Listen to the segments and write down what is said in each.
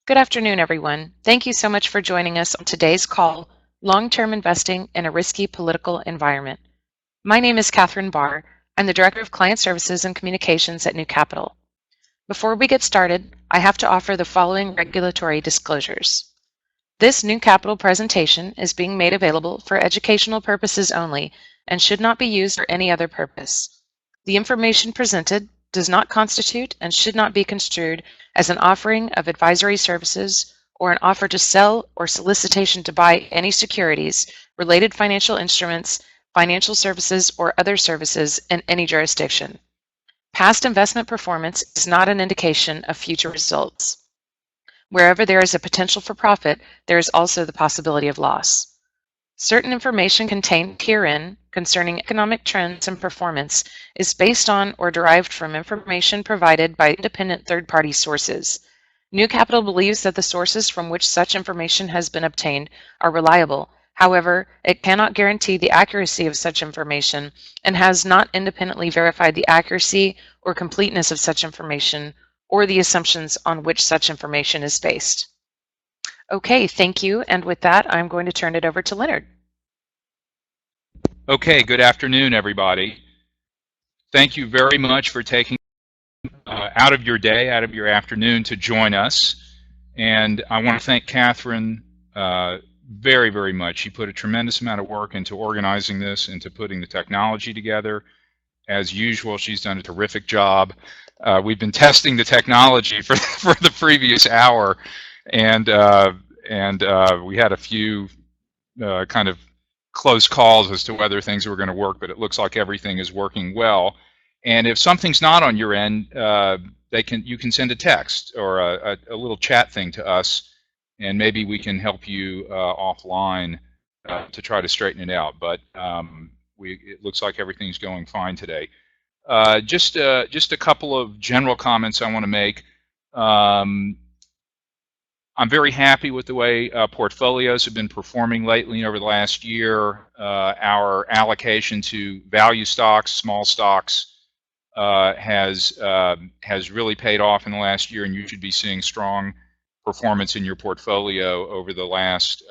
Good afternoon, everyone. Thank you so much for joining us on today's call, Long-Term Investing in a Risky Political Environment. My name is Catherine Barr. I'm the Director of Client Services and Communications at New Capital. Before we get started, I have to offer the following regulatory disclosures. This New Capital presentation is being made available for educational purposes only and should not be used for any other purpose. The information presented does not constitute and should not be construed as an offering of advisory services or an offer to sell or solicitation to buy any securities, related financial instruments, financial services, or other services in any jurisdiction. Past investment performance is not an indication of future results. Wherever there is a potential for profit, there is also the possibility of loss. Certain information contained herein concerning economic trends and performance is based on or derived from information provided by independent third-party sources. New Capital believes that the sources from which such information has been obtained are reliable. However, it cannot guarantee the accuracy of such information and has not independently verified the accuracy or completeness of such information or the assumptions on which such information is based. Okay, thank you. And with that, I'm going to turn it over to Leonard. Okay, good afternoon, everybody. Thank you very much for taking out of your day, out of your afternoon to join us. And I want to thank Catherine very, very much. She put a tremendous amount of work into organizing this, into putting the technology together. As usual, she's done a terrific job. We've been testing the technology for the previous hour, and we had a few kind of close calls as to whether things were going to work, but it looks like everything is working well. And if something's not on your end, you can send a text or a little chat thing to us, and maybe we can help you offline to try to straighten it out. But it looks like everything's going fine today. Just a couple of general comments I want to make. I'm very happy with the way portfolios have been performing lately over the last year. Our allocation to value stocks, small stocks, has really paid off in the last year, and you should be seeing strong performance in your portfolio over the last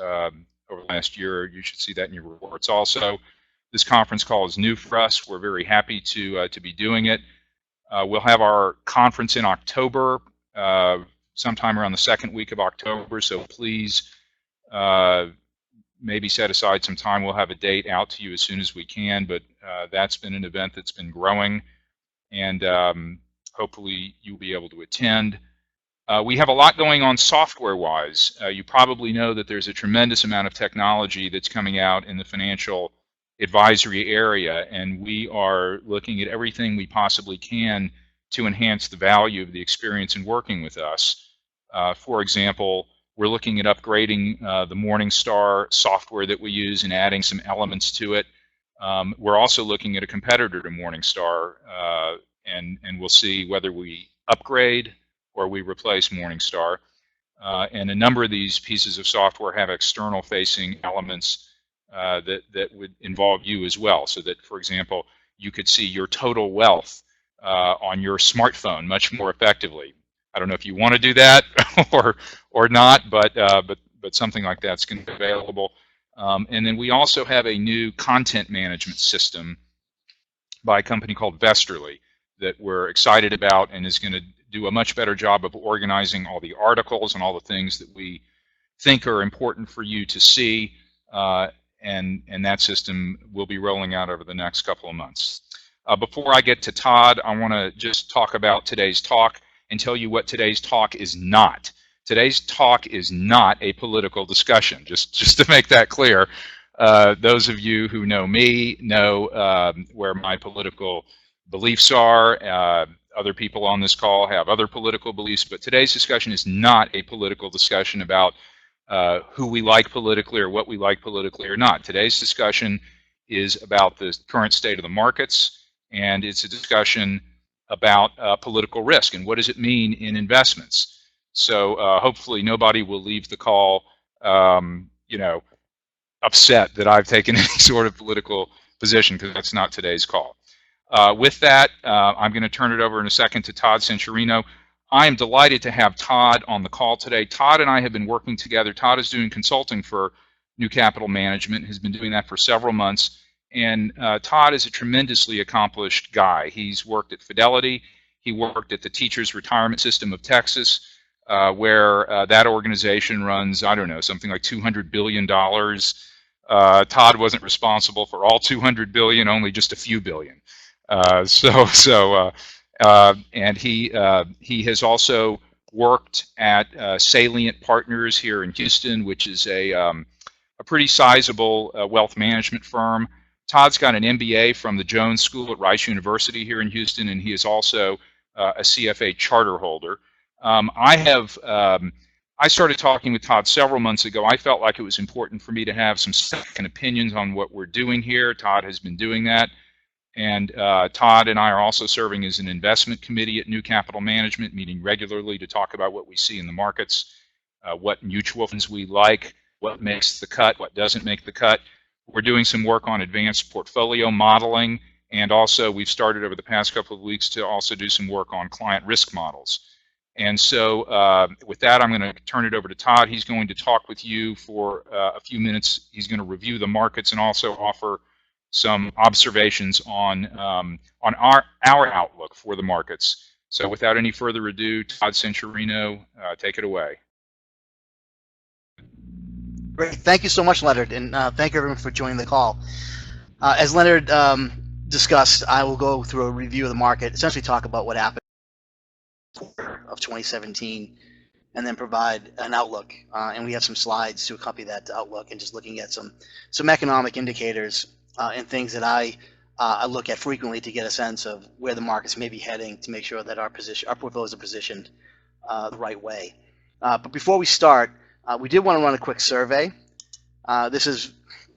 year. You should see that in your reports also. This conference call is new for us. We're very happy to be doing it. We'll have our conference in October, sometime around the second week of October, so please maybe set aside some time. We'll have a date out to you as soon as we can, but that's been an event that's been growing, and hopefully you'll be able to attend. We have a lot going on software-wise. You probably know that there's a tremendous amount of technology that's coming out in the financial advisory area, and we are looking at everything we possibly can to enhance the value of the experience in working with us. For example, we're looking at upgrading the Morningstar software that we use and adding some elements to it. We're also looking at a competitor to Morningstar, and we'll see whether we upgrade or we replace Morningstar. And a number of these pieces of software have external-facing elements that would involve you as well, so that, for example, you could see your total wealth on your smartphone much more effectively. I don't know if you want to do that or not, but something like that's going to be available. And then we also have a new content management system by a company called Vesterly that we're excited about, and is going to do a much better job of organizing all the articles and all the things that we think are important for you to see. And that system will be rolling out over the next couple of months. Before I get to Todd, I want to just talk about today's talk and tell you what today's talk is not. Today's talk is not a political discussion, just to make that clear. Those of you who know me know where my political beliefs are. Other people on this call have other political beliefs, but today's discussion is not a political discussion about who we like politically or what we like politically or not. Today's discussion is about the current state of the markets, and it's a discussion about political risk and what does it mean in investments. So hopefully nobody will leave the call, upset that I've taken any sort of political position, because that's not today's call. With that, I'm going to turn it over in a second to Todd Centurino. I am delighted to have Todd on the call today. Todd and I have been working together. Todd is doing consulting for New Capital Management, has been doing that for several months. And Todd is a tremendously accomplished guy. He's worked at Fidelity. He worked at the Teachers Retirement System of Texas, where that organization runs, I don't know, something like $200 billion. Todd wasn't responsible for all 200 billion, only just a few billion. And he has also worked at Salient Partners here in Houston, which is a pretty sizable wealth management firm. Todd's got an MBA from the Jones School at Rice University here in Houston, and he is also a CFA charter holder. I started talking with Todd several months ago. I felt like it was important for me to have some second opinions on what we're doing here. Todd has been doing that. And Todd and I are also serving as an investment committee at New Capital Management, meeting regularly to talk about what we see in the markets, what mutual funds we like, what makes the cut, what doesn't make the cut. We're doing some work on advanced portfolio modeling, and also we've started over the past couple of weeks to also do some work on client risk models. And so with that, I'm going to turn it over to Todd. He's going to talk with you for a few minutes. He's going to review the markets and also offer some observations on our outlook for the markets. So without any further ado, Todd Centurino, take it away. Great. Thank you so much, Leonard, and thank you everyone for joining the call. As Leonard discussed, I will go through a review of the market, essentially talk about what happened of 2017, and then provide an outlook. And we have some slides to accompany that outlook, and just looking at some economic indicators and things that I look at frequently to get a sense of where the markets may be heading, to make sure that our portfolios are positioned the right way. But before we start, we did want to run a quick survey. This is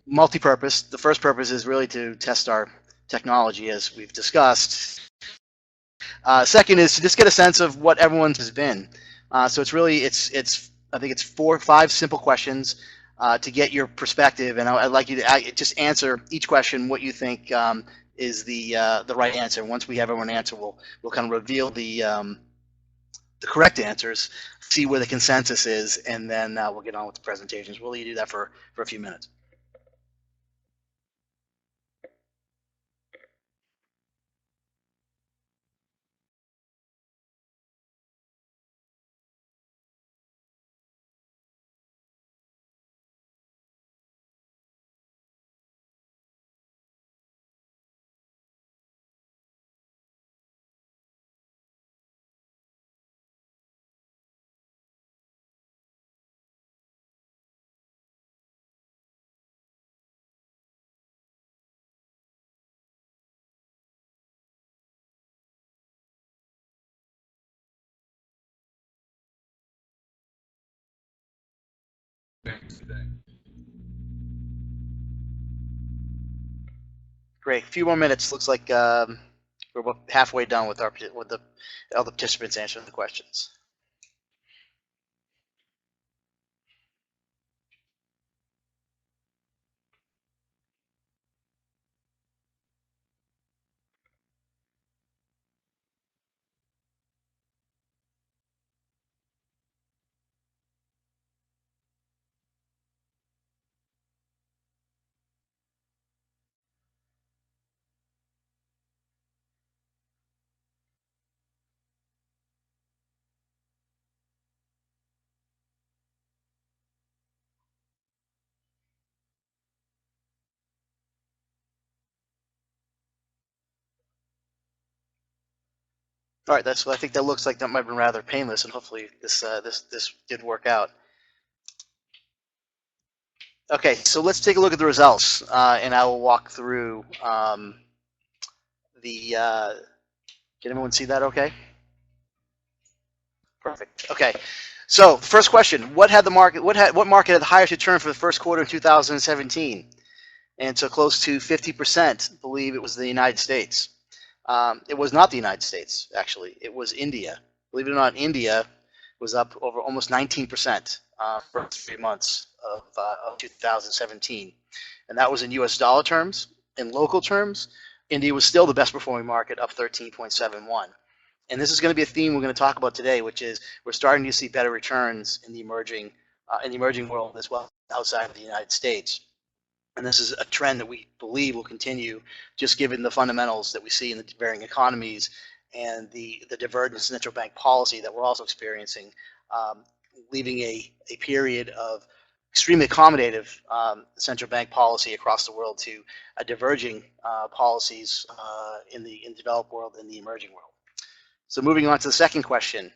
multi-purpose. The first purpose is really to test our technology, as we've discussed. Second is to just get a sense of what everyone's has been. So it's really, I think it's 4 or 5 simple questions to get your perspective, and I'd like you to just answer each question what you think is the right answer. Once we have everyone answer, we'll kind of reveal the correct answers, see where the consensus is, and then we'll get on with the presentations. We'll let you do that for a few minutes. Great. A few more minutes. Looks like we're about halfway done with all the participants answering the questions. All right, I think that looks like that might have been rather painless, and hopefully this did work out. Okay, so let's take a look at the results, and I will walk through can everyone see that okay? Perfect. Okay, so first question: what market had the highest return for the first quarter of 2017? And so close to 50% believe it was the United States. It was not the United States, actually. It was India. Believe it or not, India was up over almost 19% for 3 months of 2017. And that was in US dollar terms. In local terms, India was still the best performing market, up 13.71. And this is going to be a theme we're going to talk about today, which is we're starting to see better returns in the emerging world as well outside of the United States. And this is a trend that we believe will continue, just given the fundamentals that we see in the varying economies and the divergence in central bank policy that we're also experiencing, leaving a period of extremely accommodative central bank policy across the world to diverging policies in the developed world and the emerging world. So moving on to the second question,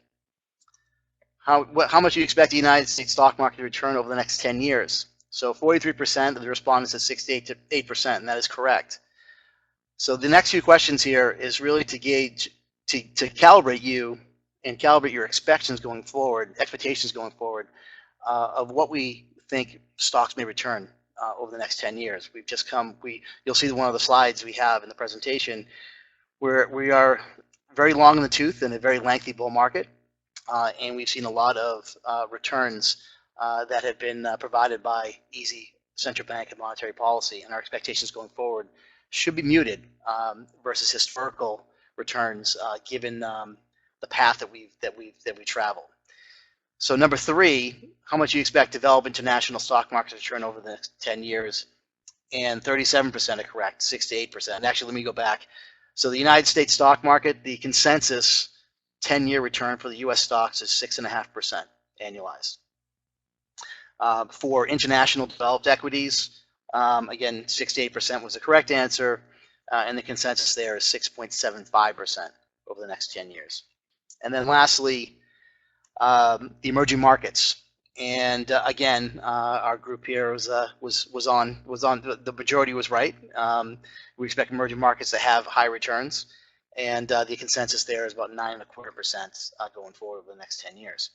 how much do you expect the United States stock market to return over the next 10 years? So 43% of the respondents said 6 to 8%, and that is correct. So the next few questions here is really to gauge, to calibrate you and calibrate your expectations going forward, of what we think stocks may return over the next 10 years. You'll see one of the slides we have in the presentation where we are very long in the tooth in a very lengthy bull market, and we've seen a lot of returns that have been provided by easy central bank and monetary policy, and our expectations going forward should be muted versus historical returns, given the path that we travel. So number 3, how much do you expect developed international stock markets to return over the next 10 years? And 37% are correct, 6 to 8%. Actually, let me go back. So the United States stock market, the consensus 10-year return for the U.S. stocks is 6.5% annualized. For international developed equities, again, 6 to 8% was the correct answer, and the consensus there is 6.75% over the next 10 years. And then lastly, the emerging markets. And again, our group here was on the majority was right. We expect emerging markets to have high returns, and the consensus there is about 9.25% going forward over the next 10 years.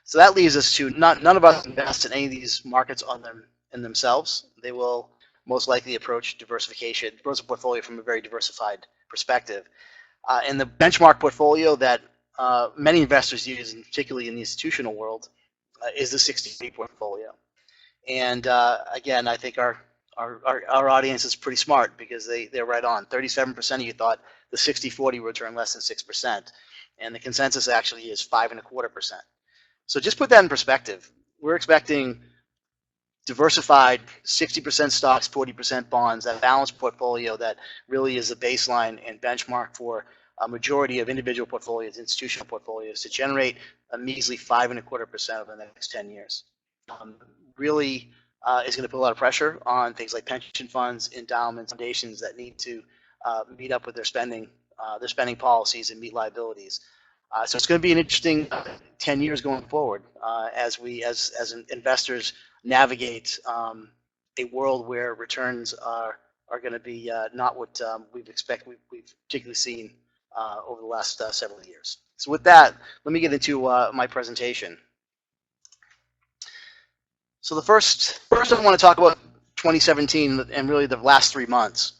So that leaves us to none of us invest in any of these markets in themselves. They will most likely approach diversification, portfolio from a very diversified perspective. And the benchmark portfolio that many investors use, and particularly in the institutional world, is the 60-40 portfolio. And again, I think our audience is pretty smart because they're right on. 37% of you thought the 60-40 would return less than 6%, and the consensus actually is 5.25%. So just put that in perspective. We're expecting diversified 60% stocks, 40% bonds, that balanced portfolio that really is the baseline and benchmark for a majority of individual portfolios, institutional portfolios, to generate a measly 5.25% over the next 10 years. Really is going to put a lot of pressure on things like pension funds, endowments, foundations that need to meet up with their spending policies and meet liabilities. So it's going to be an interesting 10 years going forward as investors navigate a world where returns are going to be not what we've particularly seen over the last several years. So with that, let me get into my presentation. So first I want to talk about 2017 and really the last 3 months.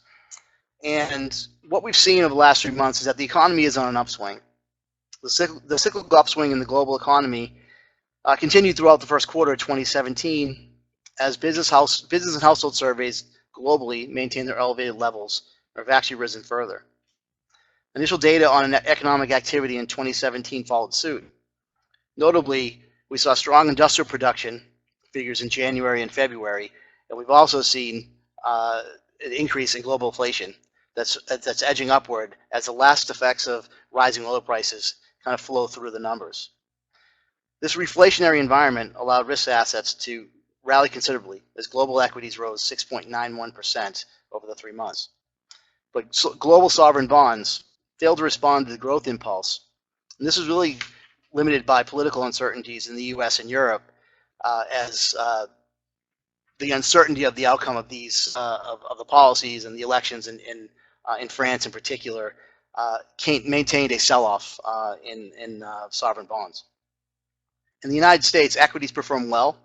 And what we've seen over the last 3 months is that the economy is on an upswing. The cyclical upswing in the global economy continued throughout the first quarter of 2017 as business and household surveys globally maintained their elevated levels or have actually risen further. Initial data on economic activity in 2017 followed suit. Notably, we saw strong industrial production figures in January and February, and we've also seen an increase in global inflation that's edging upward as the last effects of rising oil prices kind of flow through the numbers. This reflationary environment allowed risk assets to rally considerably as global equities rose 6.91% over the 3 months. But global sovereign bonds failed to respond to the growth impulse. And this was really limited by political uncertainties in the US and Europe as the uncertainty of the outcome of these of the policies and the elections in France in particular maintained a sell-off in sovereign bonds. In the United States, equities performed well.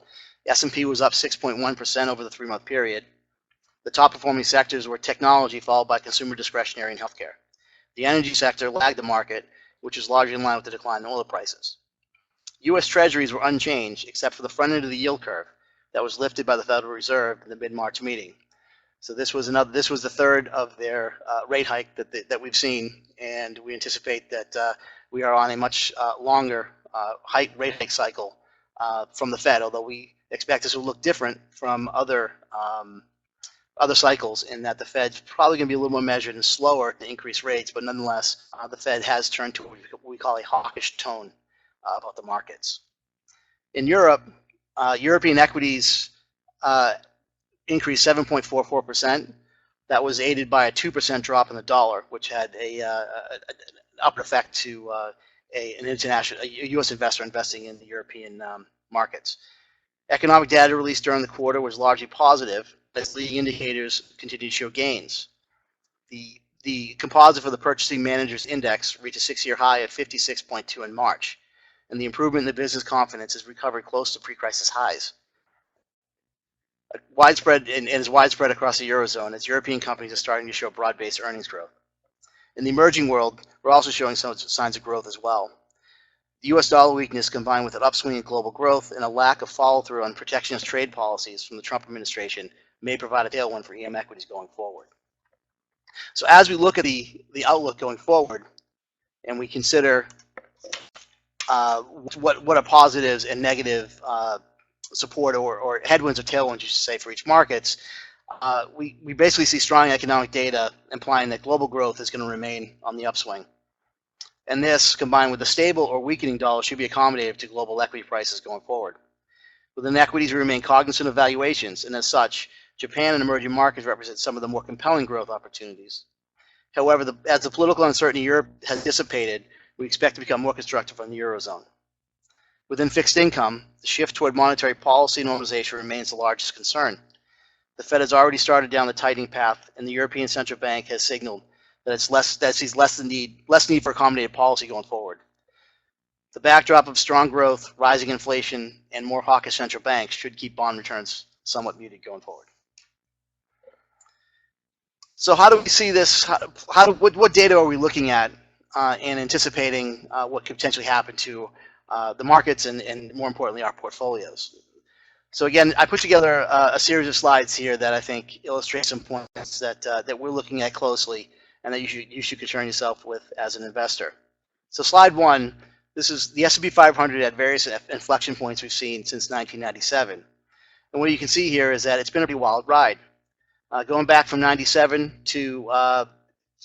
S&P was up 6.1% over the 3-month period. The top performing sectors were technology, followed by consumer discretionary and healthcare. The energy sector lagged the market, which is largely in line with the decline in oil prices. U.S. Treasuries were unchanged, except for the front end of the yield curve that was lifted by the Federal Reserve in the mid-March meeting. So this was the third of their rate hike that we've seen, and we anticipate that we are on a much longer rate hike cycle from the Fed. Although we expect this will look different from other cycles in that the Fed's probably going to be a little more measured and slower to increase rates, but nonetheless, the Fed has turned to what we call a hawkish tone about the markets. In Europe, European equities increased 7.44%. That was aided by a 2% drop in the dollar, which had an upward effect to a U.S. investor investing in the European markets. Economic data released during the quarter was largely positive, as leading indicators continue to show gains. The composite for the Purchasing Managers Index reached a 6-year high at 56.2 in March, and the improvement in the business confidence has recovered close to pre-crisis highs. Widespread across the Eurozone as European companies are starting to show broad-based earnings growth. In the emerging world, we're also showing some signs of growth as well. The U.S. dollar weakness combined with an upswing in global growth and a lack of follow-through on protectionist trade policies from the Trump administration may provide a tailwind for EM equities going forward. So as we look at the outlook going forward, and we consider what are positives and negative support or headwinds or tailwinds, you should say, for each markets, we basically see strong economic data implying that global growth is going to remain on the upswing. And this, combined with a stable or weakening dollar, should be accommodative to global equity prices going forward. Within equities, we remain cognizant of valuations, and as such, Japan and emerging markets represent some of the more compelling growth opportunities. However, as the political uncertainty in Europe has dissipated, we expect to become more constructive on the Eurozone. Within fixed income, the shift toward monetary policy normalization remains the largest concern. The Fed has already started down the tightening path, and the European Central Bank has signaled that it sees less need for accommodative policy going forward. The backdrop of strong growth, rising inflation, and more hawkish central banks should keep bond returns somewhat muted going forward. So how do we see this? What data are we looking at and anticipating what could potentially happen to the markets and more importantly, our portfolios? So again, I put together a series of slides here that I think illustrate some points that we're looking at closely and that you should concern yourself with as an investor. So slide 1, this is the S&P 500 at various inflection points we've seen since 1997. And what you can see here is that it's been a pretty wild ride. Going back from 97 to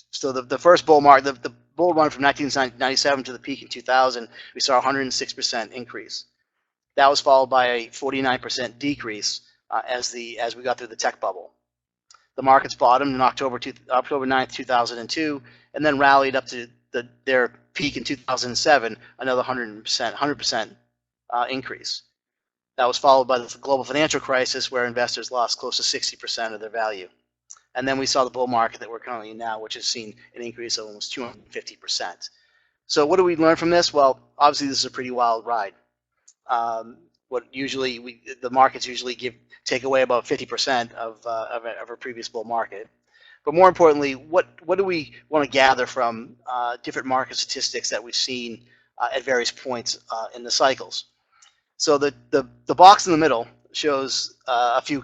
so the first bull market, the bull run from 1997 to the peak in 2000, we saw a 106% increase. That was followed by a 49% decrease as we got through the tech bubble. The markets bottomed in October 9th, 2002, and then rallied up to their peak in 2007, another 100% increase. That was followed by the global financial crisis, where investors lost close to 60% of their value. And then we saw the bull market that we're currently in now, which has seen an increase of almost 250%. So what do we learn from this? Well, obviously this is a pretty wild ride. The markets usually take away about 50% of a previous bull market. But more importantly, what do we want to gather from different market statistics that we've seen at various points in the cycles? So the box in the middle shows a few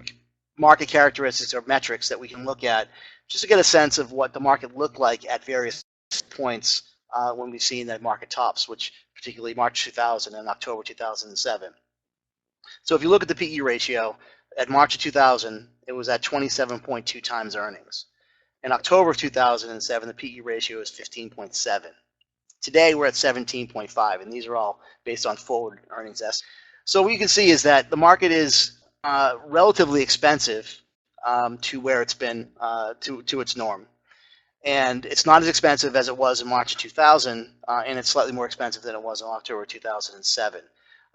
market characteristics or metrics that we can look at just to get a sense of what the market looked like at various points when we've seen that market tops, which particularly March 2000 and October 2007. So if you look at the PE ratio, at March of 2000, it was at 27.2 times earnings. In October of 2007, the PE ratio is 15.7. Today, we're at 17.5, and these are all based on forward earnings estimates. So what you can see is that the market is relatively expensive to where it's been, to its norm. And it's not as expensive as it was in March of 2000, and it's slightly more expensive than it was in October 2007.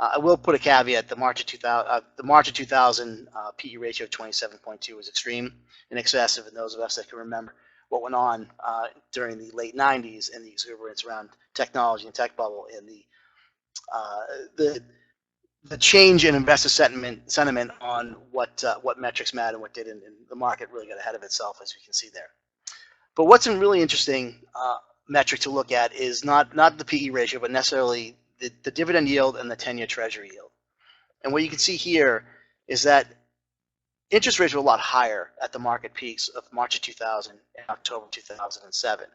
I will put a caveat: the March of 2000 PE ratio of 27.2 was extreme and excessive, and those of us that can remember what went on during the late 90s and the exuberance around technology and tech bubble and the change in investor sentiment on what metrics matter and what didn't, and the market really got ahead of itself, as we can see there. But what's a really interesting metric to look at is not the PE ratio, but necessarily the dividend yield and the 10-year treasury yield. And what you can see here is that interest rates were a lot higher at the market peaks of March of 2000 and October 2007.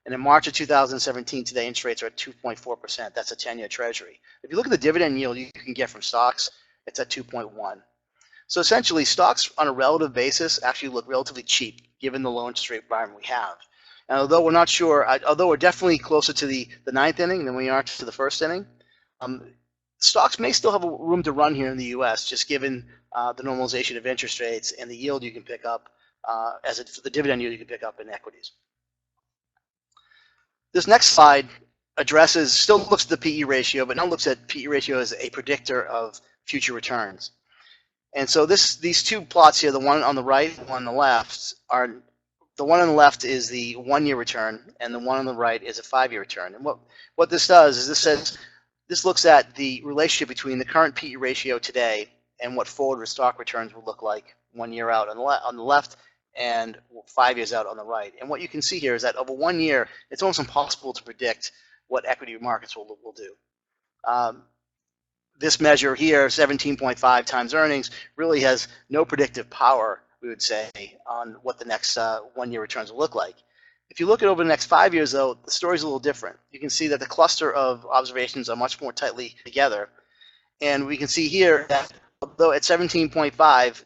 And in March of 2017, today interest rates are at 2.4%. That's a 10-year Treasury. If you look at the dividend yield you can get from stocks, it's at 2.1. So essentially, stocks on a relative basis actually look relatively cheap given the low interest rate environment we have. And although we're not sure, although we're definitely closer to the ninth inning than we are to the first inning, stocks may still have room to run here in the U.S. just given the normalization of interest rates and the yield you can pick up the dividend yield you can pick up in equities. This next slide still looks at the PE ratio, but now looks at PE ratio as a predictor of future returns. And so these two plots here, the one on the right and the one on the left, the one on the left is the 1-year return, and the one on the right is a 5-year return. And what this does is this looks at the relationship between the current PE ratio today and what forward stock returns will look like 1 year out on the left and 5 years out on the right. And what you can see here is that over 1 year, it's almost impossible to predict what equity markets will do. This measure here, 17.5 times earnings, really has no predictive power, we would say, on what the next 1 year returns will look like. If you look at over the next 5 years, though, the story's a little different. You can see that the cluster of observations are much more tightly together. And we can see here that although at 17.5,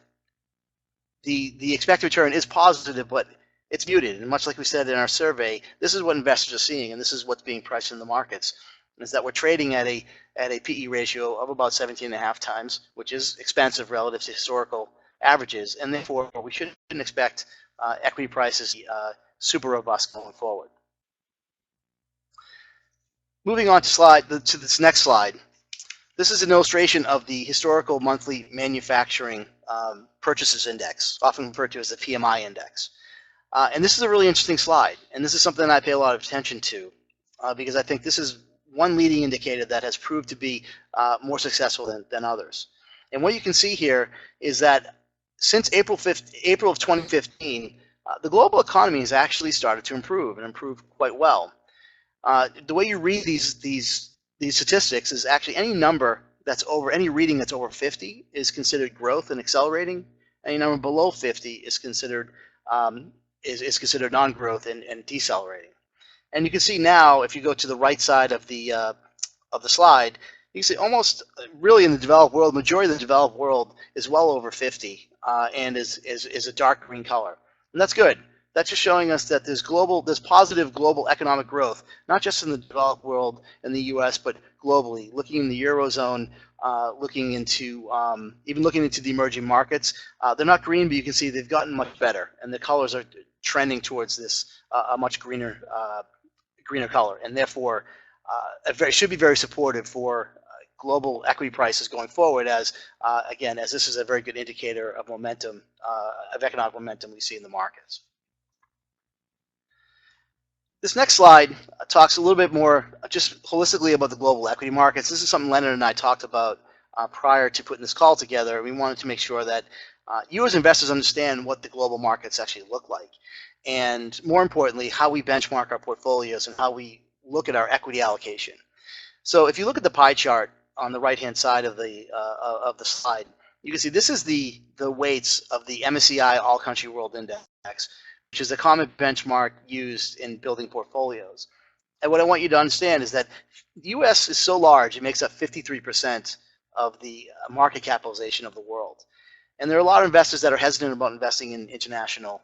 the expected return is positive, but it's muted. And much like we said in our survey, this is what investors are seeing, and this is what's being priced in the markets, is that we're trading at a PE ratio of about 17.5 times, which is expensive relative to historical averages, and therefore we shouldn't expect equity prices super robust going forward. Moving on to this next slide. This is an illustration of the historical monthly manufacturing purchases index, often referred to as the PMI index. And this is a really interesting slide, and this is something I pay a lot of attention to because I think this is one leading indicator that has proved to be more successful than others. And what you can see here is that since April of 2015, the global economy has actually started to improve and improve quite well. The way you read these statistics is actually any reading that's over 50 is considered growth and accelerating. Any number below 50 is considered non-growth and decelerating. And you can see now, if you go to the right side of the slide, you can see almost really in the developed world, majority of the developed world is well over 50 and is a dark green color. And that's good. That's just showing us that there's positive global economic growth, not just in the developed world in the U.S., but globally. Looking in the Eurozone, looking into the emerging markets, they're not green, but you can see they've gotten much better, and the colors are trending towards this a much greener color, and therefore should be very supportive for global equity prices going forward. As this is a very good indicator of momentum, of economic momentum we see in the markets. This next slide talks a little bit more just holistically about the global equity markets. This is something Leonard and I talked about prior to putting this call together. We wanted to make sure that you as investors understand what the global markets actually look like, and more importantly, how we benchmark our portfolios and how we look at our equity allocation. So if you look at the pie chart on the right-hand side of the slide, you can see this is the weights of the MSCI All Country World Index, which is a common benchmark used in building portfolios. And what I want you to understand is that the U.S. is so large, it makes up 53% of the market capitalization of the world. And there are a lot of investors that are hesitant about investing in international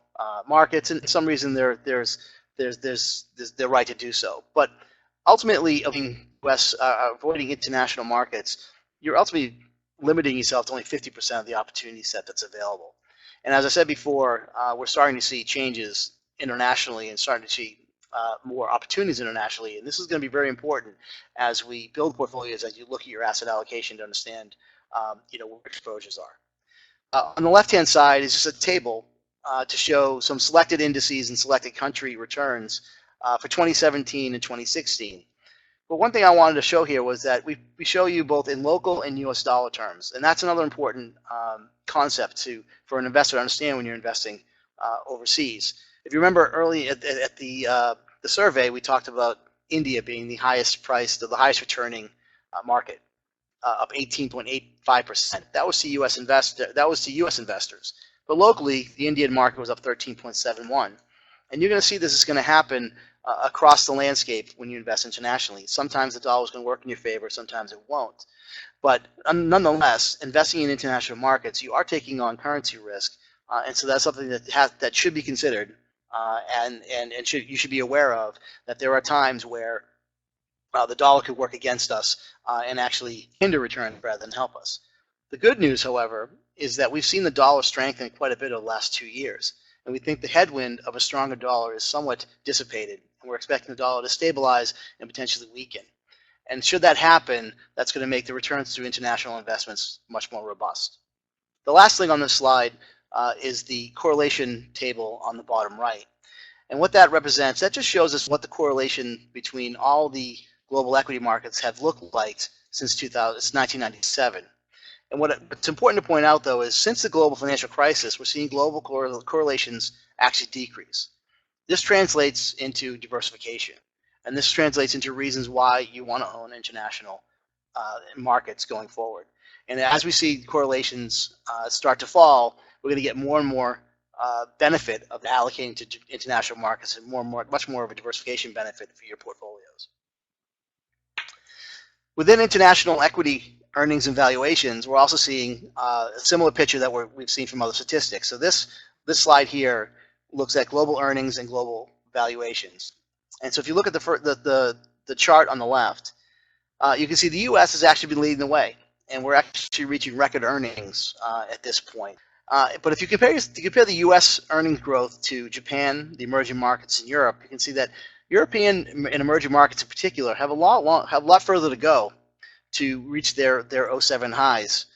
markets, and for some reason there's their right to do so. But ultimately, avoiding international markets, you're ultimately limiting yourself to only 50% of the opportunity set that's available. And as I said before, we're starting to see changes internationally and starting to see more opportunities internationally. And this is going to be very important as we build portfolios, as you look at your asset allocation to understand where exposures are. On the left-hand side is just a table to show some selected indices and selected country returns for 2017 and 2016. But one thing I wanted to show here was that we show you both in local and U.S. dollar terms, and that's another important concept for an investor to understand when you're investing overseas. If you remember early at the survey, we talked about India being the highest priced, or the highest returning market. up 18.85%. That was to U.S. investors. But locally, the Indian market was up 13.71. And you're going to see this is going to happen across the landscape when you invest internationally. Sometimes the dollar is going to work in your favor, sometimes it won't. But nonetheless, investing in international markets, you are taking on currency risk, and so that's something that should be considered, and you should be aware of, that there are times where the dollar could work against us and actually hinder return rather than help us. The good news, however, is that we've seen the dollar strengthen quite a bit over the last 2 years, and we think the headwind of a stronger dollar is somewhat dissipated, and we're expecting the dollar to stabilize and potentially weaken. And should that happen, that's going to make the returns through international investments much more robust. The last thing on this slide is the correlation table on the bottom right. And what that represents, that just shows us what the correlation between all the global equity markets have looked like since 1997. And what's important to point out, though, is since the global financial crisis, we're seeing global correlations actually decrease. This translates into diversification. And this translates into reasons why you want to own international markets going forward. And as we see correlations start to fall, we're going to get more and more benefit of allocating to international markets and much more of a diversification benefit for your portfolios. Within international equity earnings and valuations, we're also seeing a similar picture that we've seen from other statistics. So this slide here looks at global earnings and global valuations. And so if you look at the chart on the left, you can see the U.S. has actually been leading the way, and we're actually reaching record earnings at this point. But if you compare the U.S. earnings growth to Japan, the emerging markets in Europe, you can see that European and emerging markets in particular have a lot further to go to reach their 07 highs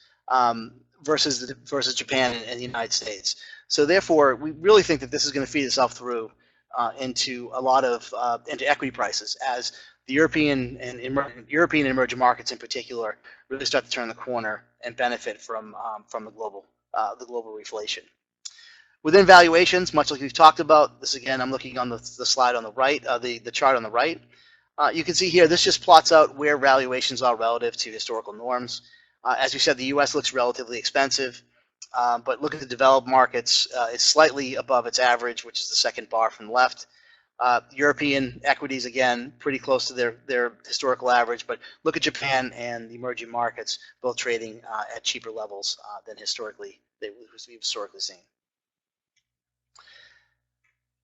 versus Japan and the United States. So therefore, we really think that this is going to feed itself through into a lot of into equity prices as the European and emerging markets in particular really start to turn the corner and benefit from the global reflation. Within valuations, much like we've talked about, this again, I'm looking on the slide on the right, the chart on the right. You can see here, this just plots out where valuations are relative to historical norms. As we said, the U.S. looks relatively expensive, but look at the developed markets, it's slightly above its average, which is the second bar from the left. European equities, again, pretty close to their historical average, but look at Japan and the emerging markets, both trading at cheaper levels than we've historically seen.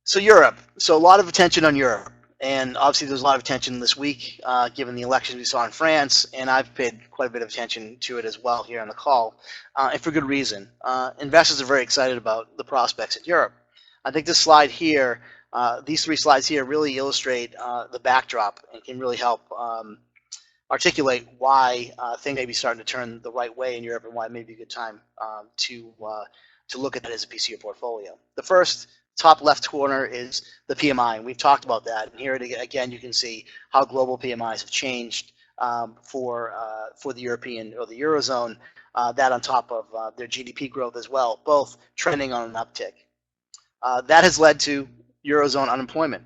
So Europe, so a lot of attention on Europe, and obviously there's a lot of attention this week given the elections we saw in France, and I've paid quite a bit of attention to it as well here on the call, and for good reason. Investors are very excited about the prospects in Europe. I think this slide here, these three slides here really illustrate the backdrop and can really help articulate why things may be starting to turn the right way in Europe and why it may be a good time to look at that as a piece of your portfolio. The first top left corner is the PMI, and we've talked about that. And here again, you can see how global PMIs have changed for the European or the Eurozone, that on top of their GDP growth as well, both trending on an uptick. That has led to Eurozone unemployment.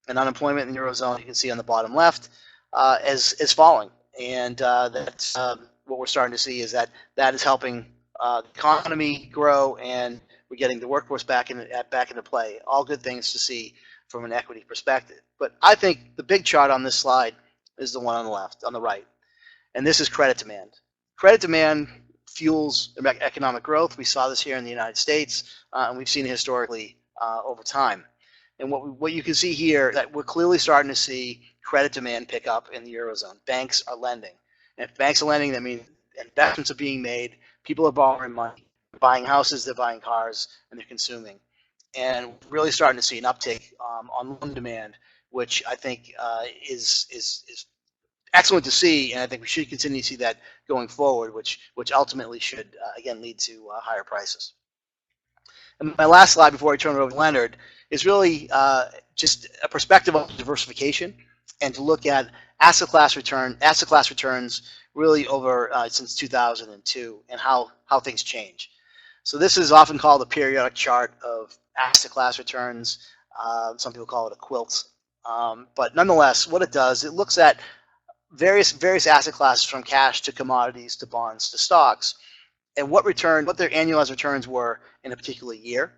And unemployment in the Eurozone, you can see on the bottom left, is falling. And that's what we're starting to see is that is helping the economy grow, and we're getting the workforce back into play. All good things to see from an equity perspective. But I think the big chart on this slide is the one on the left, on the right. And this is credit demand. Credit demand fuels economic growth. We saw this here in the United States, and we've seen it historically over time. And what you can see here, that we're clearly starting to see credit demand pick up in the Eurozone. Banks are lending. And if banks are lending, that means investments are being made, people are borrowing money, they're buying houses, they're buying cars, and they're consuming. And we're really starting to see an uptick on loan demand, which I think is excellent to see, and I think we should continue to see that going forward, which ultimately should, again, lead to higher prices. And my last slide before I turn it over to Leonard is really just a perspective of diversification and to look at asset class returns really over since 2002 and how things change. So this is often called a periodic chart of asset class returns. Some people call it a quilt. But nonetheless, what it does, it looks at various asset classes, from cash to commodities to bonds to stocks, and what their annualized returns were in a particular year.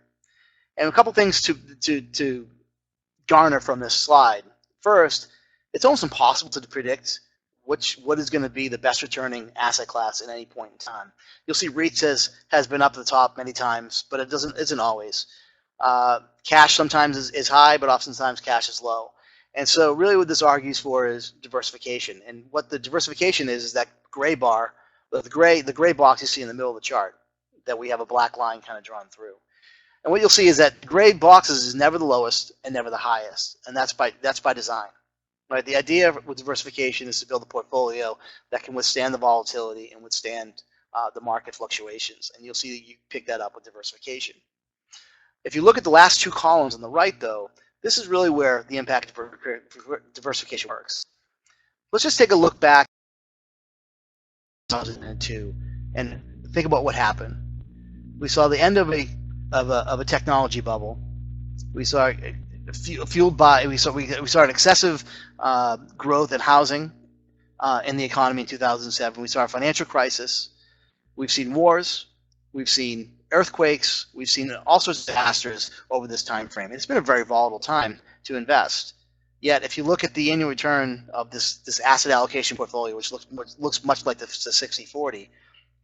And a couple things to garner from this slide. First, it's almost impossible to predict what is going to be the best returning asset class at any point in time. You'll see REITs has been up to the top many times, but it isn't always. Cash sometimes is high, but oftentimes cash is low. And so really what this argues for is diversification. And what the diversification is that gray bar, the gray box you see in the middle of the chart that we have a black line kind of drawn through. And what you'll see is that gray boxes is never the lowest and never the highest, and that's by design. Right? The idea with diversification is to build a portfolio that can withstand the volatility and withstand the market fluctuations. And you'll see that you pick that up with diversification. If you look at the last two columns on the right, though, this is really where the impact of diversification works. Let's just take a look back to 2002 and think about what happened. We saw the end of a technology bubble. We saw fueled by we saw an excessive growth in housing in the economy in 2007. We saw a financial crisis. We've seen wars. We've seen earthquakes. We've seen all sorts of disasters over this time frame. It's been a very volatile time to invest. Yet, if you look at the annual return of this asset allocation portfolio, which looks much like the 60-40,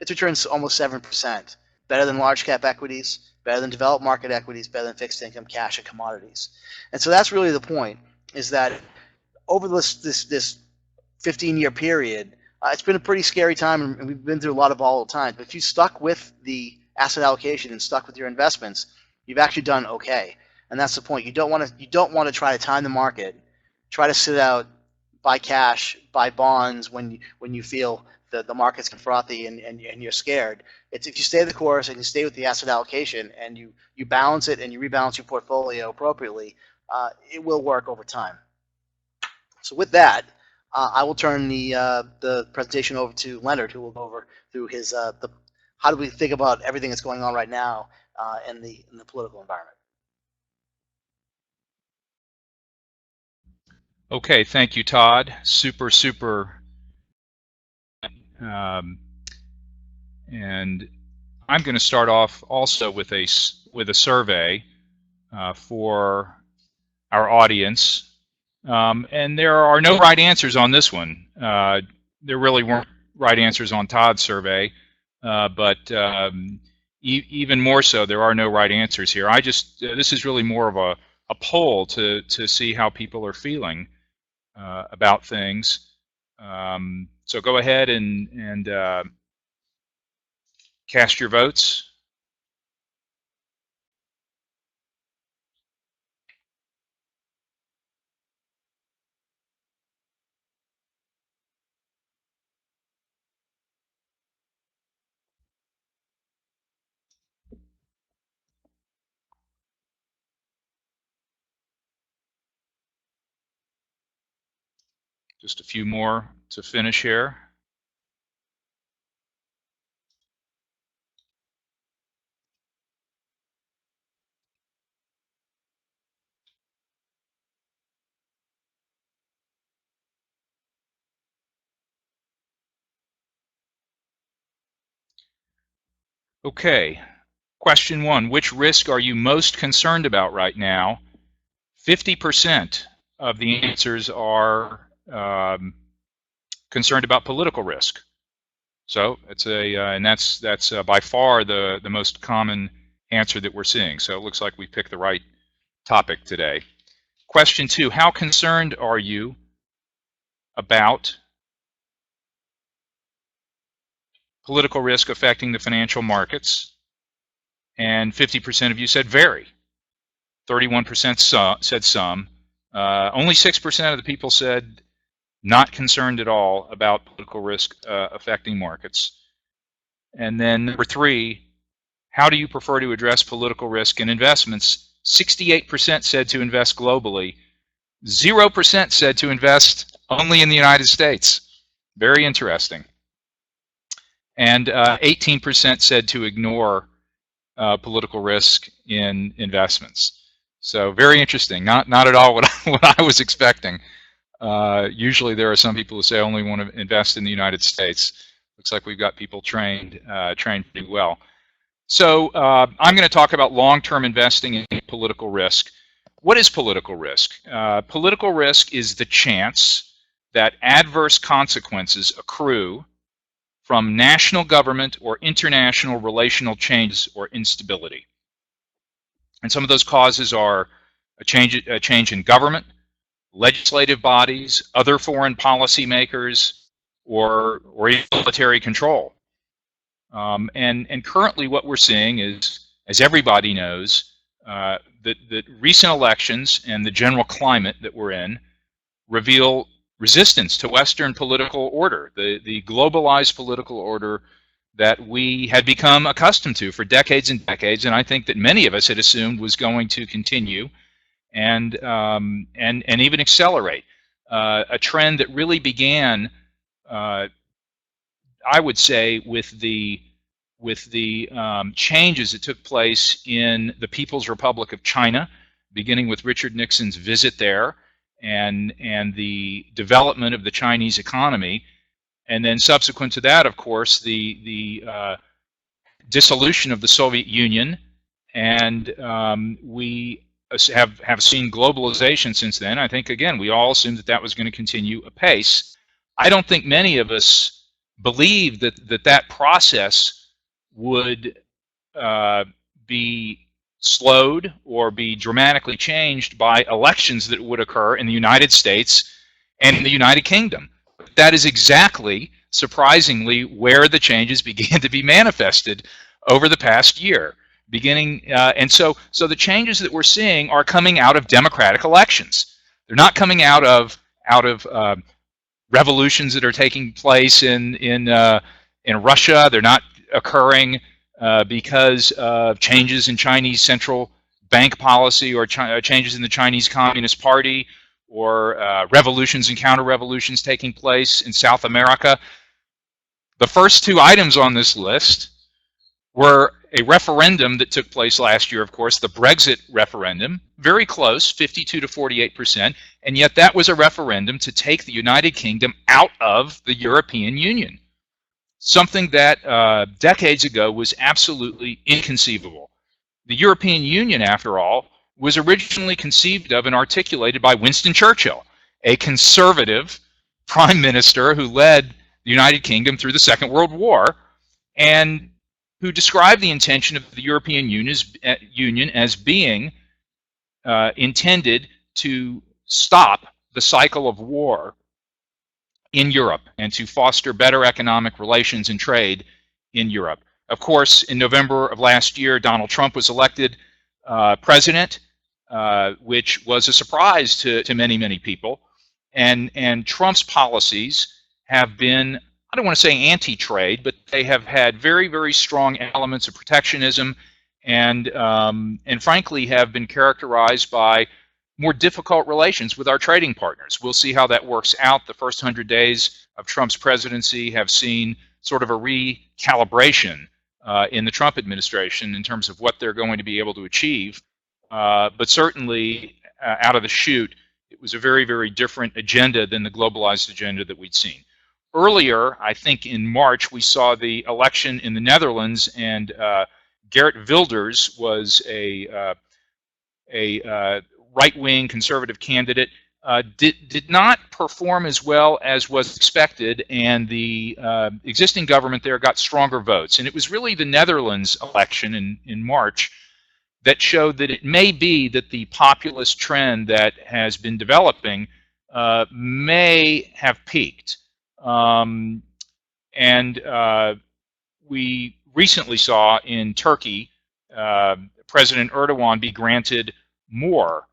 its returns almost 7%. Better than large cap equities, better than developed market equities, better than fixed income, cash, and commodities. And so that's really the point, is that over this 15-year period, it's been a pretty scary time, and we've been through a lot of volatile times. But if you stuck with the asset allocation and stuck with your investments, you've actually done okay. And that's the point. You don't want to try to time the market, try to sit out, buy cash, buy bonds when you feel the market's frothy and you're scared. It's if you stay the course and you stay with the asset allocation and you balance it and you rebalance your portfolio appropriately, it will work over time. So with that, I will turn the presentation over to Leonard, who will go over through his how do we think about everything that's going on right now in the political environment. Okay, thank you, Todd. Super. And I'm going to start off also with a survey for our audience. And there are no right answers on this one. There really weren't right answers on Todd's survey, but even more so, there are no right answers here. This is really more of a poll to see how people are feeling about things. So go ahead and cast your votes. Just a few more to finish here. Okay, question 1, which risk are you most concerned about right now? 50% of the answers are concerned about political risk. So it's and that's by far the most common answer that we're seeing. So it looks like we picked the right topic today. Question 2, how concerned are you about political risk affecting the financial markets? And 50% of you said very. 31% said some. Only 6% of the people said not concerned at all about political risk affecting markets. And then number 3, how do you prefer to address political risk in investments? 68% said to invest globally. 0% said to invest only in the United States. Very interesting. And 18% said to ignore political risk in investments. So very interesting. Not at all what I was expecting. Usually there are some people who say I only want to invest in the United States. Looks like we've got people trained pretty well. So I'm going to talk about long-term investing in political risk. What is political risk? Political risk is the chance that adverse consequences accrue from national government or international relational changes or instability. And some of those causes are a change in government, legislative bodies, other foreign policy makers, or military control. And currently what we're seeing is, as everybody knows, that recent elections and the general climate that we're in reveal resistance to Western political order, the globalized political order that we had become accustomed to for decades and decades, and I think that many of us had assumed was going to continue and even accelerate. A trend that really began, I would say, with the changes that took place in the People's Republic of China, beginning with Richard Nixon's visit there, and the development of the Chinese economy, and then subsequent to that, of course, the dissolution of the Soviet Union, and we have seen globalization since then. I think, again, we all assumed that that was going to continue apace. I don't think many of us believed that process would be slowed or be dramatically changed by elections that would occur in the United States and in the United Kingdom. That is exactly, surprisingly, where the changes began to be manifested over the past year. And so the changes that we're seeing are coming out of democratic elections. They're not coming out of revolutions that are taking place in Russia. They're not occurring because of changes in Chinese central bank policy or changes in the Chinese Communist Party, or revolutions and counter-revolutions taking place in South America. The first two items on this list were a referendum that took place last year, of course, the Brexit referendum, very close, 52 to 48%, and yet that was a referendum to take the United Kingdom out of the European Union, something that decades ago was absolutely inconceivable. The European Union, after all, was originally conceived of and articulated by Winston Churchill, a conservative prime minister who led the United Kingdom through the Second World War, and who described the intention of the European Union as being intended to stop the cycle of war in Europe and to foster better economic relations and trade in Europe. Of course, in November of last year, Donald Trump was elected president, which was a surprise to many, many people. And Trump's policies have been, I don't want to say anti-trade, but they have had very, very strong elements of protectionism, and frankly have been characterized by more difficult relations with our trading partners. We'll see how that works out. The first 100 days of Trump's presidency have seen sort of a recalibration in the Trump administration in terms of what they're going to be able to achieve. But certainly, out of the chute, it was a very, very different agenda than the globalized agenda that we'd seen. Earlier, I think in March, we saw the election in the Netherlands, and Geert Wilders was a right-wing conservative candidate, did not perform as well as was expected, and the existing government there got stronger votes. And it was really the Netherlands election in March that showed that it may be that the populist trend that has been developing may have peaked. We recently saw in Turkey President Erdogan be granted more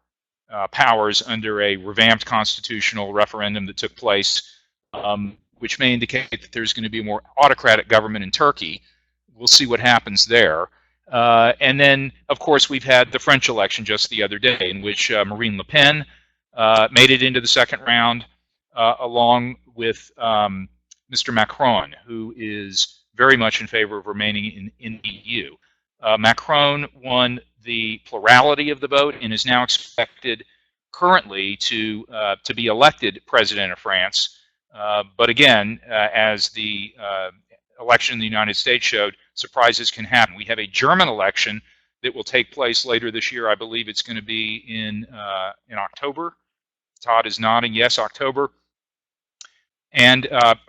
powers under a revamped constitutional referendum that took place, which may indicate that there's going to be a more autocratic government in Turkey. We'll see what happens there. And then, of course, we've had the French election just the other day, in which Marine Le Pen made it into the second round, along with Mr. Macron, who is very much in favor of remaining in the EU. Macron won the plurality of the vote and is now expected currently to be elected president of France. But again, as the election in the United States showed, surprises can happen. We have a German election that will take place later this year. I believe it's going to be in October. Todd is nodding, yes, October. And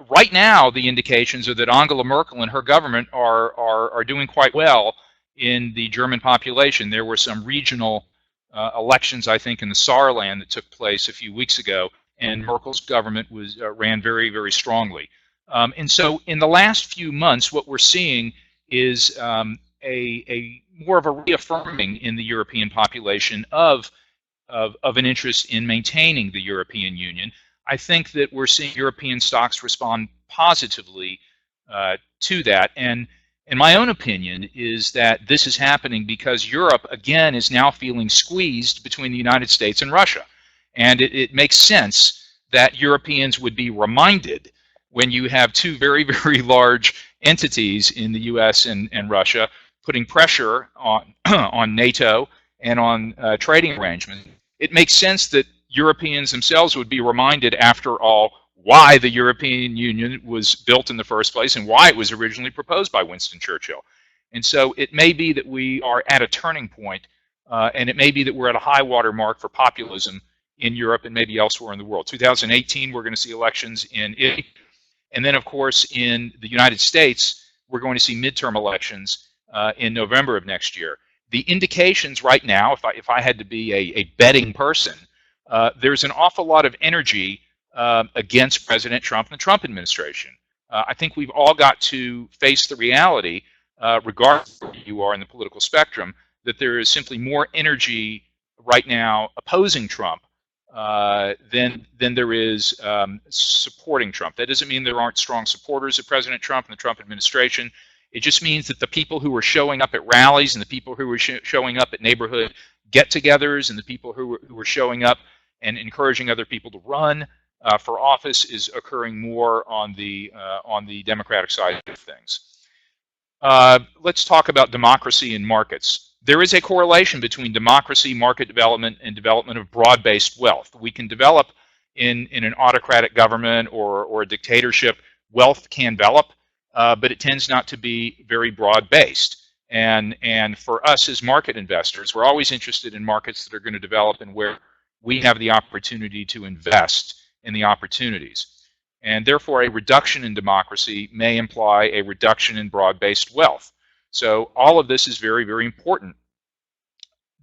right now, the indications are that Angela Merkel and her government are doing quite well in the German population. There were some regional elections, I think, in the Saarland that took place a few weeks ago, and Merkel's government ran very, very strongly. And so in the last few months, what we're seeing is a more of a reaffirming in the European population of an interest in maintaining the European Union. I think that we're seeing European stocks respond positively to that. And in my own opinion is that this is happening because Europe, again, is now feeling squeezed between the United States and Russia. And it makes sense that Europeans would be reminded when you have two very, very large entities in the US and Russia putting pressure on, on NATO and on trading arrangements. It makes sense that Europeans themselves would be reminded, after all, why the European Union was built in the first place and why it was originally proposed by Winston Churchill. And so it may be that we are at a turning point, and it may be that we're at a high water mark for populism in Europe and maybe elsewhere in the world. 2018, we're going to see elections in Italy. And then, of course, in the United States, we're going to see midterm elections in November of next year. The indications right now, if I had to be a betting person, there's an awful lot of energy against President Trump and the Trump administration. I think we've all got to face the reality, regardless of where you are in the political spectrum, that there is simply more energy right now opposing Trump than there is supporting Trump. That doesn't mean there aren't strong supporters of President Trump and the Trump administration. It just means that the people who are showing up at rallies and the people who are showing up at neighborhood get-togethers and the people who are showing up and encouraging other people to run for office is occurring more on the Democratic side of things. Let's talk about democracy and markets. There is a correlation between democracy, market development, and development of broad-based wealth. We can develop in an autocratic government or a dictatorship. Wealth can develop, but it tends not to be very broad-based. And for us as market investors, we're always interested in markets that are going to develop and where we have the opportunity to invest in the opportunities. And therefore, a reduction in democracy may imply a reduction in broad-based wealth. So all of this is very, very important.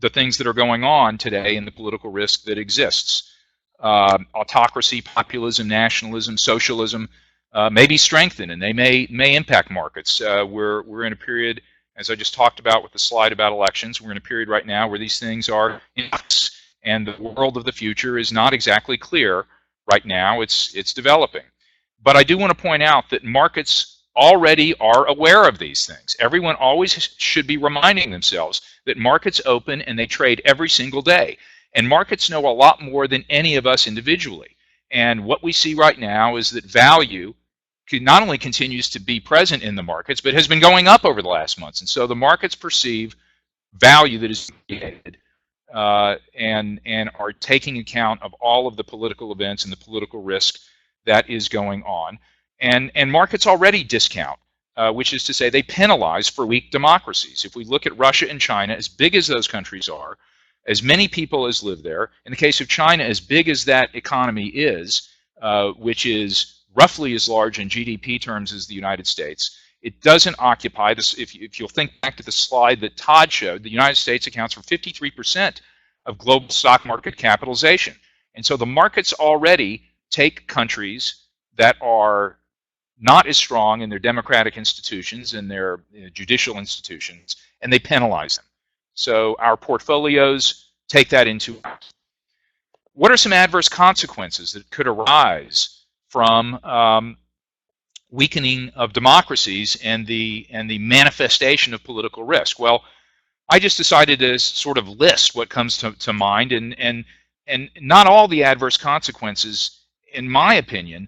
The things that are going on today and the political risk that exists. Autocracy, populism, nationalism, socialism may be strengthened, and they may impact markets. We're in a period, as I just talked about with the slide about elections, we're in a period right now where these things are in flux, and the world of the future is not exactly clear right now. It's developing. But I do want to point out that markets already are aware of these things. Everyone always should be reminding themselves that markets open and they trade every single day. And markets know a lot more than any of us individually. And what we see right now is that value not only continues to be present in the markets, but has been going up over the last months. And so the markets perceive value that is created and are taking account of all of the political events and the political risk that is going on. And markets already discount, which is to say they penalize for weak democracies. If we look at Russia and China, as big as those countries are, as many people as live there, in the case of China, as big as that economy is, which is roughly as large in GDP terms as the United States, it doesn't occupy this. If you'll think back to the slide that Todd showed, the United States accounts for 53% of global stock market capitalization. And so the markets already take countries that are not as strong in their democratic institutions and their judicial institutions, and they penalize them. So our portfolios take that into account. What are some adverse consequences that could arise from weakening of democracies and the manifestation of political risk? Well, I just decided to sort of list what comes to mind, and not all the adverse consequences, in my opinion,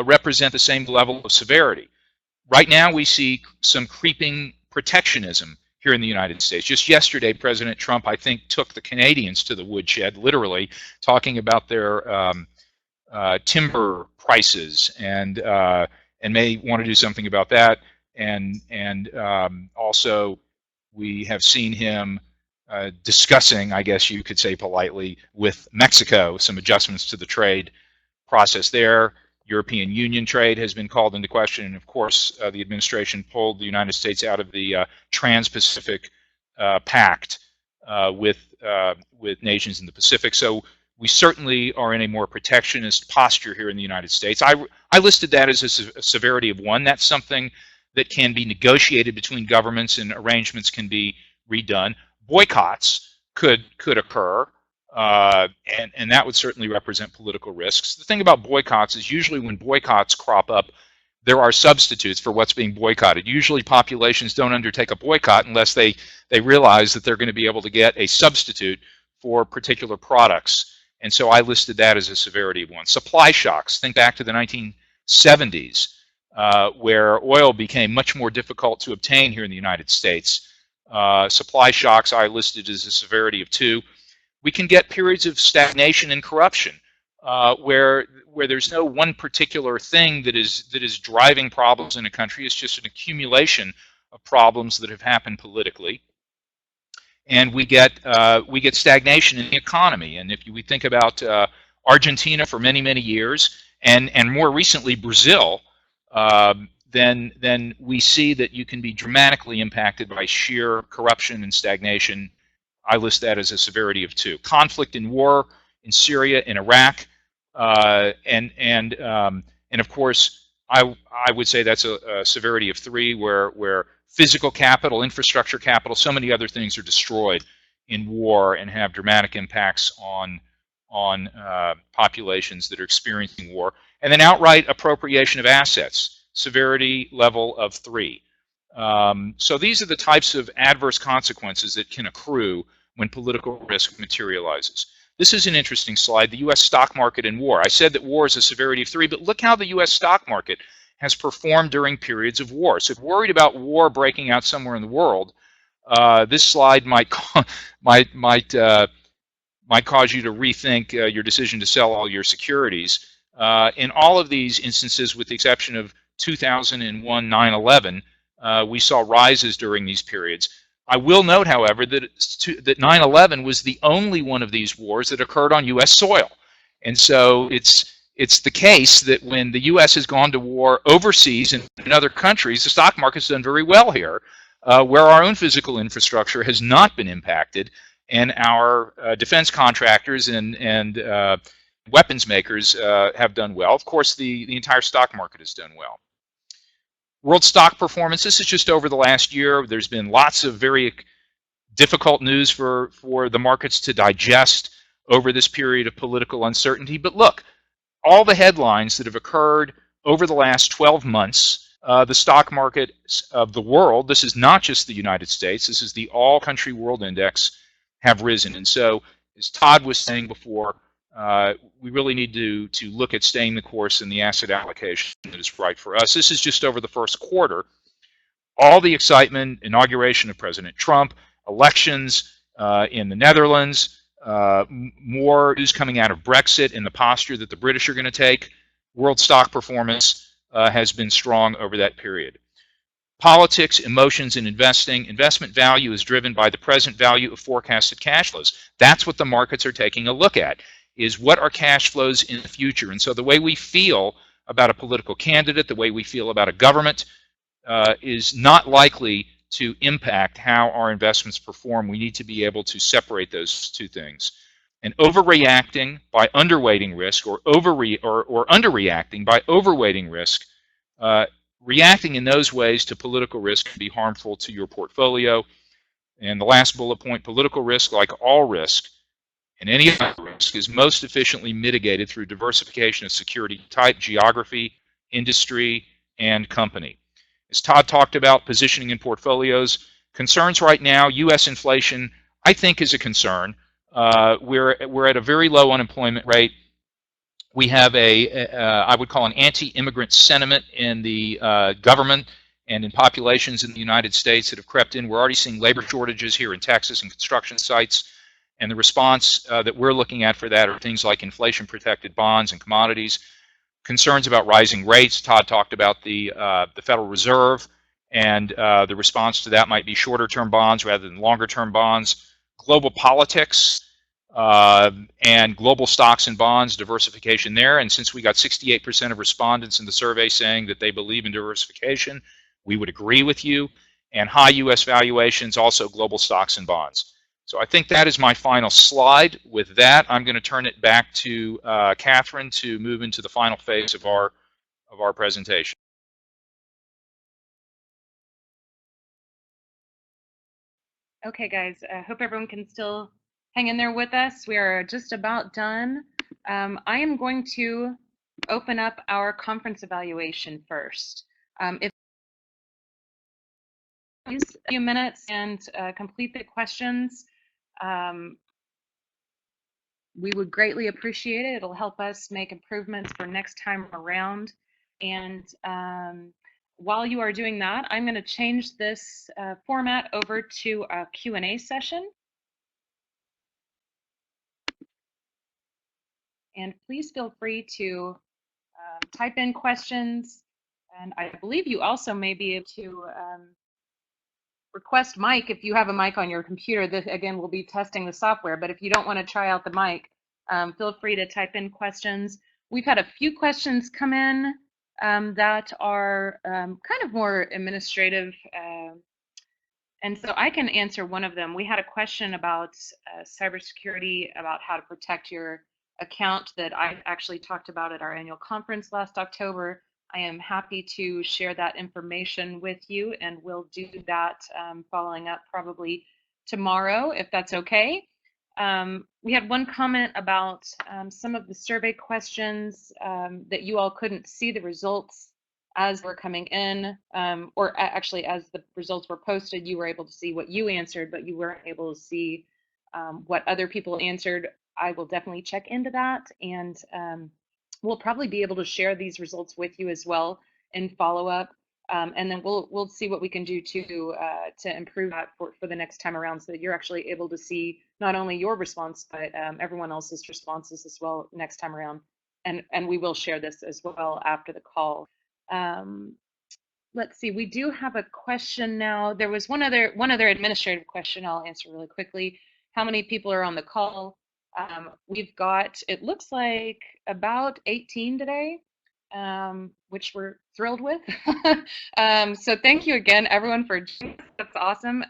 represent the same level of severity. Right now we see some creeping protectionism here in the United States. Just yesterday, President Trump, I think, took the Canadians to the woodshed, literally, talking about their timber prices, and may want to do something about that. And also, we have seen him discussing, I guess you could say politely, with Mexico some adjustments to the trade process there. European Union trade has been called into question, and of course the administration pulled the United States out of the Trans-Pacific Pact with nations in the Pacific. So we certainly are in a more protectionist posture here in the United States. I listed that as a severity of 1. That's something that can be negotiated between governments, and arrangements can be redone. Boycotts could occur. And that would certainly represent political risks. The thing about boycotts is usually when boycotts crop up, there are substitutes for what's being boycotted. Usually populations don't undertake a boycott unless they realize that they're going to be able to get a substitute for particular products. And so I listed that as a severity of 1. Supply shocks. Think back to the 1970s, where oil became much more difficult to obtain here in the United States. Supply shocks I listed as a severity of 2. We can get periods of stagnation and corruption, where there's no one particular thing that is driving problems in a country. It's just an accumulation of problems that have happened politically, and we get stagnation in the economy. And if we think about Argentina for many years, and more recently Brazil, then we see that you can be dramatically impacted by sheer corruption and stagnation. I list that as a severity of 2. Conflict and war in Syria and Iraq, and of course I would say that's a severity of 3, where physical capital, infrastructure capital, so many other things are destroyed in war and have dramatic impacts on populations that are experiencing war. And then outright appropriation of assets, severity level of 3. So these are the types of adverse consequences that can accrue when political risk materializes. This is an interesting slide, the U.S. stock market and war. I said that war is a severity of 3, but look how the U.S. stock market has performed during periods of war. So if you're worried about war breaking out somewhere in the world, this slide might cause you to rethink your decision to sell all your securities. In all of these instances, with the exception of 2001 9/11, we saw rises during these periods. I will note, however, that 9/11 was the only one of these wars that occurred on U.S. soil. And so it's the case that when the U.S. has gone to war overseas and in other countries, the stock market's done very well here, where our own physical infrastructure has not been impacted, and our defense contractors and weapons makers have done well. Of course, the entire stock market has done well. World stock performance, this is just over the last year. There's been lots of very difficult news for the markets to digest over this period of political uncertainty. But look, all the headlines that have occurred over the last 12 months, the stock market of the world, this is not just the United States, this is the all-country world index, have risen. And so, as Todd was saying before, we really need to look at staying the course in the asset allocation that is right for us. This is just over the first quarter. All the excitement, inauguration of President Trump, elections in the Netherlands, more news coming out of Brexit and the posture that the British are going to take. World stock performance has been strong over that period. Politics, emotions, and investing. Investment value is driven by the present value of forecasted cash flows. That's what the markets are taking a look at, is what are cash flows in the future. And so the way we feel about a political candidate, the way we feel about a government, is not likely to impact how our investments perform. We need to be able to separate those two things. And overreacting by underweighting risk, or underreacting by overweighting risk, reacting in those ways to political risk can be harmful to your portfolio. And the last bullet point, political risk, like all risk and any other risk, is most efficiently mitigated through diversification of security type, geography, industry, and company. As Todd talked about, positioning in portfolios. Concerns right now, U.S. inflation, I think, is a concern. We're at a very low unemployment rate. We have I would call an anti-immigrant sentiment in the government and in populations in the United States that have crept in. We're already seeing labor shortages here in Texas and construction sites, and the response that we're looking at for that are things like inflation-protected bonds and commodities, concerns about rising rates. Todd talked about the Federal Reserve, and the response to that might be shorter-term bonds rather than longer-term bonds, global politics, and global stocks and bonds, diversification there. And since we got 68% of respondents in the survey saying that they believe in diversification, we would agree with you. And high U.S. valuations, also global stocks and bonds. So I think that is my final slide. With that, I'm going to turn it back to Catherine to move into the final phase of our presentation. Okay, guys, I hope everyone can still hang in there with us. We are just about done. I am going to open up our conference evaluation first. If please a few minutes and complete the questions. We would greatly appreciate it. It'll help us make improvements for next time around. And while you are doing that, I'm going to change this format over to a Q&A session. And please feel free to type in questions. And I believe you also may be able to request mic if you have a mic on your computer. This, again, we'll be testing the software, but if you don't want to try out the mic, feel free to type in questions. We've had a few questions come in that are kind of more administrative, and so I can answer one of them. We had a question about cybersecurity, about how to protect your account that I actually talked about at our annual conference last October. I am happy to share that information with you, and we'll do that following up probably tomorrow, if that's okay. We had one comment about some of the survey questions that you all couldn't see the results as we're coming in, or actually as the results were posted, you were able to see what you answered, but you weren't able to see what other people answered. I will definitely check into that, and we'll probably be able to share these results with you as well in follow-up, and then we'll see what we can do to improve that for the next time around, so that you're actually able to see not only your response but everyone else's responses as well next time around, and we will share this as well after the call. Let's see, we do have a question now. There was one other administrative question I'll answer really quickly. How many people are on the call? We've got, it looks like about 18 today, which we're thrilled with. So thank you again, everyone, for joining us. That's awesome.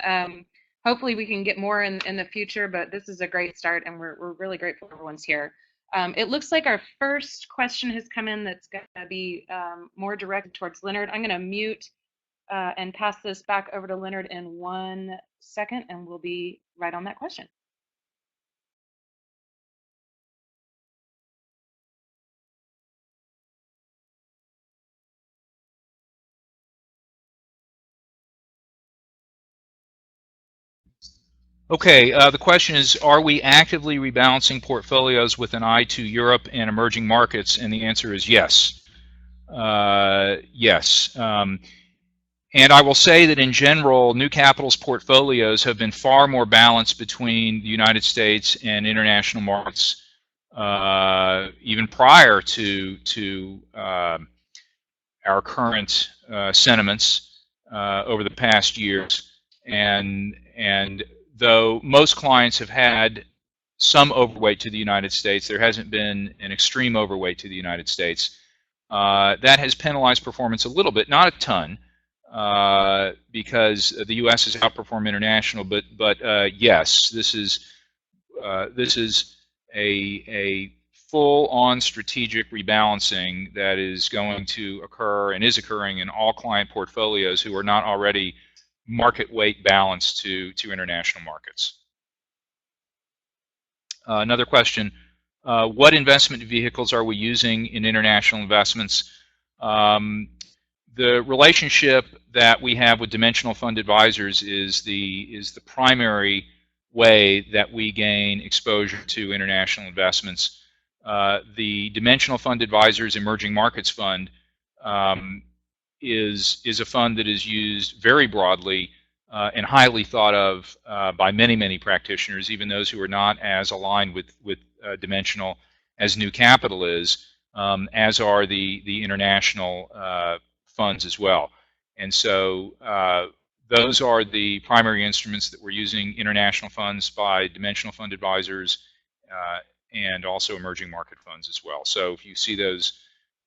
Hopefully we can get more in the future, but this is a great start, and we're really grateful everyone's here. It looks like our first question has come in that's going to be more directed towards Leonard. I'm going to mute and pass this back over to Leonard in 1 second, and we'll be right on that question. Okay, the question is, are we actively rebalancing portfolios with an eye to Europe and emerging markets? And the answer is yes. Yes. And I will say that in general, New Capital's portfolios have been far more balanced between the United States and international markets, even prior to our current sentiments over the past years. And though most clients have had some overweight to the United States, there hasn't been an extreme overweight to the United States. That has penalized performance a little bit, not a ton, because the U.S. has outperformed international. But yes, this is a full-on strategic rebalancing that is going to occur and is occurring in all client portfolios who are not already market weight balanced to international markets. Another question, what investment vehicles are we using in international investments? The relationship that we have with Dimensional Fund Advisors is the primary way that we gain exposure to international investments. The Dimensional Fund Advisors Emerging Markets Fund is a fund that is used very broadly and highly thought of by many practitioners, even those who are not as aligned with Dimensional as New Capital is, as are the international funds as well. And so those are the primary instruments that we're using: international funds by Dimensional Fund Advisors, and also emerging market funds as well. So if you see those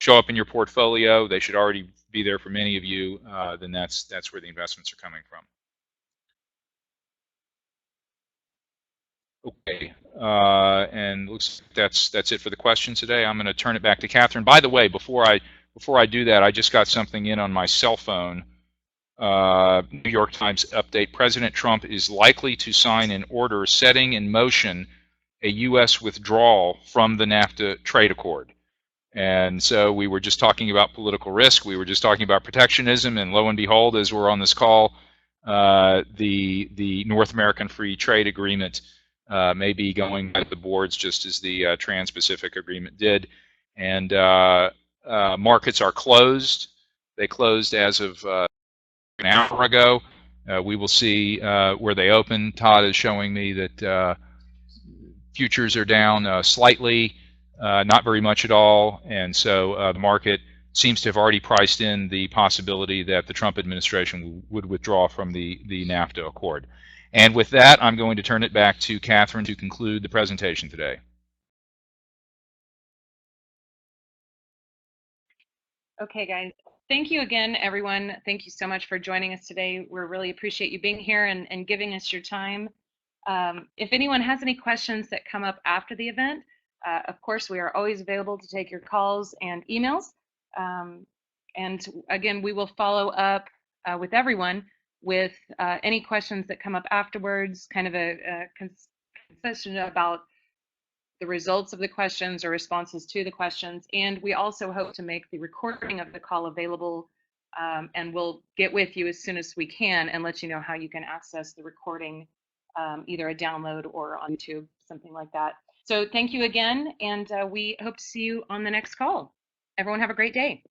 show up in your portfolio, they should already be there for many of you. Then that's where the investments are coming from. Okay, and looks like that's it for the questions today. I'm going to turn it back to Catherine. By the way, before I do that, I just got something in on my cell phone. New York Times update: President Trump is likely to sign an order setting in motion a U.S. withdrawal from the NAFTA trade accord. And so we were just talking about political risk. We were just talking about protectionism, and lo and behold, as we're on this call, the North American Free Trade Agreement may be going by the boards, just as the Trans-Pacific Agreement did. And markets are closed. They closed as of an hour ago. We will see where they open. Todd is showing me that futures are down slightly, not very much at all. And so the market seems to have already priced in the possibility that the Trump administration would withdraw from the NAFTA accord. And with that, I'm going to turn it back to Catherine to conclude the presentation today. Okay, guys. Thank you again, everyone. Thank you so much for joining us today. We really appreciate you being here and giving us your time. If anyone has any questions that come up after the event, of course, we are always available to take your calls and emails. And again, we will follow up with everyone with any questions that come up afterwards, kind of a concession about the results of the questions or responses to the questions. And we also hope to make the recording of the call available, and we'll get with you as soon as we can and let you know how you can access the recording, either a download or on YouTube, something like that. So thank you again, and we hope to see you on the next call. Everyone have a great day.